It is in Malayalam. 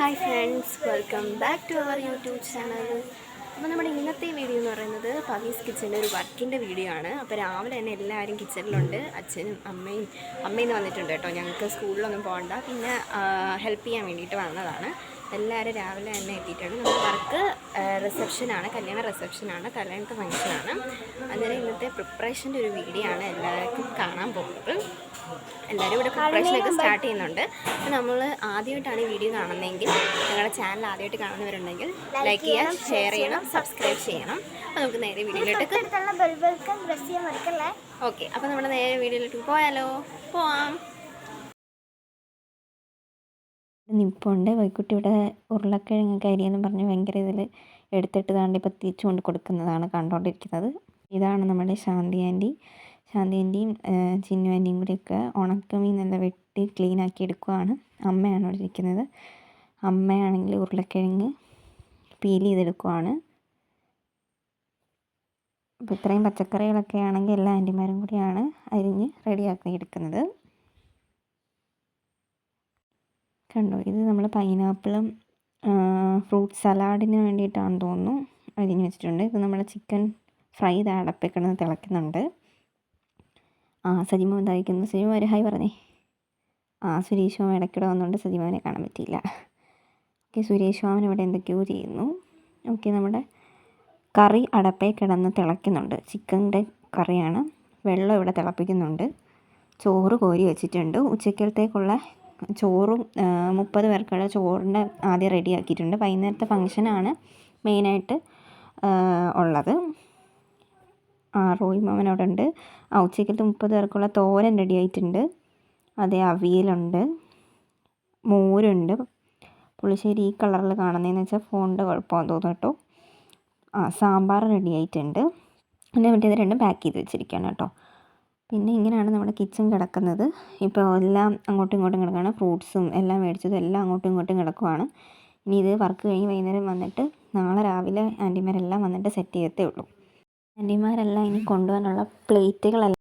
Hi friends, welcome back to our YouTube channel. അപ്പോൾ നമ്മുടെ ഇന്നത്തെ വീഡിയോ എന്ന് പറയുന്നത് പവീസ് കിച്ചൻ്റെ ഒരു വർക്കിൻ്റെ വീഡിയോ ആണ്. അപ്പോൾ രാവിലെ തന്നെ എല്ലാവരും കിച്ചണിലുണ്ട്. അച്ഛനും അമ്മയും വന്നിട്ടുണ്ട് കേട്ടോ. ഞങ്ങൾക്ക് സ്കൂളിലൊന്നും പോകണ്ട, പിന്നെ ഹെൽപ്പ് ചെയ്യാൻ വേണ്ടിയിട്ട് വന്നതാണ്. എല്ലാവരും രാവിലെ തന്നെ എത്തിയിട്ടുണ്ട്. നമ്മുടെ വർക്ക് റിസപ്ഷനാണ്, കല്യാണ റിസപ്ഷനാണ്, കല്യാണത്തെ ഫംഗ്ഷനാണ്. അന്നേരം ഇന്നത്തെ പ്രിപ്പറേഷൻ്റെ ഒരു വീഡിയോ ആണ് എല്ലാവർക്കും കാണാൻ പോകുന്നത്. എല്ലാവരും ഇവിടെ പ്രിപ്പറേഷനൊക്കെ സ്റ്റാർട്ട് ചെയ്യുന്നുണ്ട്. അപ്പോൾ നമ്മൾ ആദ്യമായിട്ടാണ് ഈ വീഡിയോ കാണുന്നതെങ്കിൽ, ഞങ്ങളുടെ ചാനൽ ആദ്യമായിട്ട് കാണുന്നവരുണ്ടെങ്കിൽ ലൈക്ക് ചെയ്യുക, ഷെയർ ചെയ്യണം, സബ്സ്ക്രൈബ് ചെയ്യണം. അപ്പോൾ നമുക്ക് നേരെ വീഡിയോയിലോട്ട് ഓക്കെ. അപ്പോൾ നമ്മൾ നേരെ വീഡിയോയിലോട്ട് പോയാലോ? പോവാം. നിപ്പുണ്ട്. വൈക്കുട്ടി ഇവിടെ ഉരുളക്കിഴങ്ങ് കരിയെന്ന് പറഞ്ഞ് ഭയങ്കര ഇതിൽ എടുത്തിട്ട് താണ്ടി ഇപ്പോൾ തിരിച്ചു കൊണ്ട് കൊടുക്കുന്നതാണ് കണ്ടുകൊണ്ടിരിക്കുന്നത്. ഇതാണ് നമ്മുടെ ശാന്തി ആൻറ്റിയും ചിന്നു ആൻറ്റിയും കൂടിയൊക്കെ ഉണക്കമീൻ നല്ല വെട്ടി ക്ലീനാക്കി എടുക്കുകയാണ്. അമ്മയാണ് ഇവിടെ ഇരിക്കുന്നത്. അമ്മയാണെങ്കിൽ ഉരുളക്കിഴങ്ങ് പീൽ ചെയ്തെടുക്കുകയാണ്. അപ്പോൾ ഇത്രയും പച്ചക്കറികളൊക്കെ ആണെങ്കിൽ എല്ലാ ആൻറ്റിമാരും കൂടിയാണ് അരിഞ്ഞ് റെഡിയാക്കി എടുക്കുന്നത്. കണ്ടോ, ഇത് നമ്മൾ പൈനാപ്പിളും ഫ്രൂട്ട് സലാഡിന് വേണ്ടിയിട്ടാണെന്ന് തോന്നുന്നു അരിഞ്ഞ് വെച്ചിട്ടുണ്ട്. ഇത് നമ്മുടെ ചിക്കൻ ഫ്രൈ അടപ്പിൽ കിടന്ന് തിളയ്ക്കുന്നുണ്ട്. സജിമോൻ ഇതായിരിക്കുന്നു. സജിമോ ഒരു ഹായ് പറഞ്ഞേ. സുരേഷ് മാമൻ ഇടയ്ക്കിടെ വന്നുകൊണ്ട് സജിമോനെ കാണാൻ പറ്റിയില്ല. ഓക്കെ, സുരേഷ് മാമൻ ഇവിടെ എന്തൊക്കെയോ ചെയ്യുന്നു. ഓക്കെ, നമ്മുടെ കറി അടപ്പേ കിടന്ന് തിളയ്ക്കുന്നുണ്ട്. ചിക്കൻ്റെ കറിയാണ്. വെള്ളം ഇവിടെ തിളപ്പിക്കുന്നുണ്ട്. ചോറ് കോരി വെച്ചിട്ടുണ്ട്. ഉച്ചക്കലത്തേക്കുള്ള ചോറും 30 പേർക്കുള്ള ചോറിൻ്റെ ആദ്യം റെഡിയാക്കിയിട്ടുണ്ട്. വൈകുന്നേരത്തെ ഫംഗ്ഷനാണ് മെയിനായിട്ട് ഉള്ളത്. റോയി മാമൻ അവിടെ ഉണ്ട്. ഉച്ചക്കലത്തെ 30 പേർക്കുള്ള തോരൻ റെഡി ആയിട്ടുണ്ട്. അതേ, അവിയലുണ്ട്, മോരുണ്ട്. പുളിശ്ശേരി ഈ കളറിൽ കാണുന്നതെന്ന് വെച്ചാൽ ഫോണിൻ്റെ കുഴപ്പമാണെന്ന് തോന്നുന്നു കേട്ടോ. സാമ്പാർ റെഡി ആയിട്ടുണ്ട്. പിന്നെ മറ്റേത് രണ്ടും പാക്ക് ചെയ്ത് വെച്ചിരിക്കുകയാണ് കേട്ടോ. പിന്നെ ഇങ്ങനെയാണ് നമ്മുടെ കിച്ചൺ കിടക്കുന്നത്. ഇപ്പോൾ എല്ലാം അങ്ങോട്ടും ഇങ്ങോട്ടും കിടക്കുകയാണ്. ഫ്രൂട്ട്സും എല്ലാം മേടിച്ചതും എല്ലാം അങ്ങോട്ടും ഇങ്ങോട്ടും കിടക്കുകയാണ്. ഇനി ഇത് വർക്ക് കഴിഞ്ഞ് വൈകുന്നേരം വന്നിട്ട് നാളെ രാവിലെ ആൻറ്റിമാരെല്ലാം വന്നിട്ട് സെറ്റ് ചെയ്യത്തേ ഉള്ളൂ. ആൻറ്റിമാരെല്ലാം ഇനി കൊണ്ടുപോകാനുള്ള പ്ലേറ്റുകളെല്ലാം